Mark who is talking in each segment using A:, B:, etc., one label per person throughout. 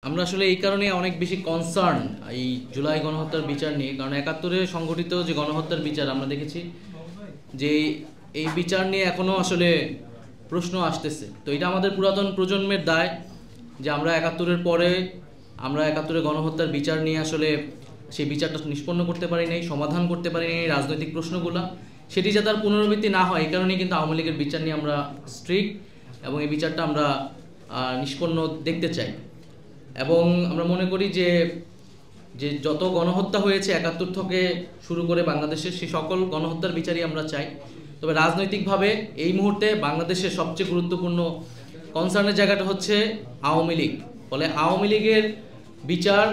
A: আমরা আসলে এই কারণে অনেক বেশি কনসার্ন এই জুলাই গণহত্যার বিচার নিয়ে, কারণ ৭১-এ সংঘটিত যে গণহত্যার বিচার আমরা দেখেছি যে এই বিচার নিয়ে এখনও আসলে প্রশ্ন আসতেছে। তো এটা আমাদের পুরাতন প্রজন্মের দায় যে আমরা ৭১-এর পরে আমরা ৭১-এর গণহত্যার বিচার নিয়ে আসলে সেই বিচারটা নিষ্পন্ন করতে পারি নাই, সমাধান করতে পারি নাই রাজনৈতিক প্রশ্নগুলো, সেটি যাতে আর পুনরাবৃত্তি না হয় এই কারণেই কিন্তু আওয়ামী লীগের বিচার নিয়ে আমরা স্ট্রিক্ট এবং এই বিচারটা আমরা নিষ্পন্ন দেখতে চাই। এবং আমরা মনে করি যে যত গণহত্যা হয়েছে ৭১ থেকে শুরু করে বাংলাদেশের সেই সকল গণহত্যার বিচারই আমরা চাই। তবে রাজনৈতিকভাবে এই মুহূর্তে বাংলাদেশের সবচেয়ে গুরুত্বপূর্ণ কনসার্নের জায়গাটা হচ্ছে আওয়ামী লীগ। ফলে আওয়ামী লীগের বিচার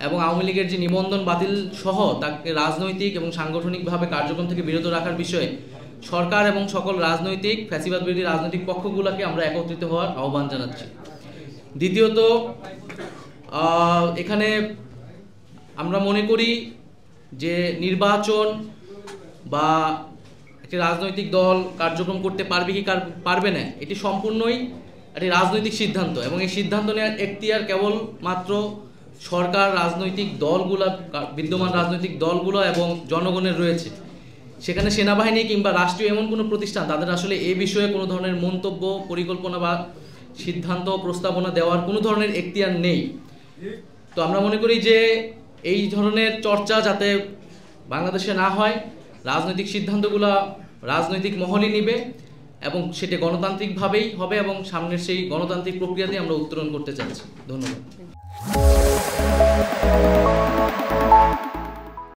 A: এবং আওয়ামী লীগের যে নিবন্ধন বাতিল সহ তাকে রাজনৈতিক এবং সাংগঠনিকভাবে কার্যক্রম থেকে বিরত রাখার বিষয়ে সরকার এবং সকল রাজনৈতিক ফ্যাসিবাদ বিরোধী রাজনৈতিক পক্ষগুলোকে আমরা একত্রিত হওয়ার আহ্বান জানাচ্ছি। দ্বিতীয়ত, এখানে আমরা মনে করি যে নির্বাচন বা একটি রাজনৈতিক দল কার্যক্রম করতে পারবে কি পারবে না এটি সম্পূর্ণই একটি রাজনৈতিক সিদ্ধান্ত, এবং এই সিদ্ধান্ত নেওয়ার এখতিয়ার কেবল মাত্র সরকার, রাজনৈতিক দলগুলো, বিদ্যমান রাজনৈতিক দলগুলো এবং জনগণের রয়েছে। সেখানে সেনাবাহিনী কিংবা রাষ্ট্রীয় এমন কোনো প্রতিষ্ঠান তাদের আসলে এই বিষয়ে কোনো ধরনের মন্তব্য, পরিকল্পনা বা সিদ্ধান্ত, প্রস্তাবনা দেওয়ার কোনো ধরনের এখতিয়ার নেই। তো আমরা মনে করি যে এই ধরনের চর্চা যাতে বাংলাদেশে না হয়, রাজনৈতিক সিদ্ধান্তগুলো রাজনৈতিক মহলই নিবে এবং সেটা গণতান্ত্রিকভাবেই হবে, এবং সামনের সেই গণতান্ত্রিক প্রক্রিয়াতেই আমরা উত্তরণ করতে চাচ্ছি। ধন্যবাদ।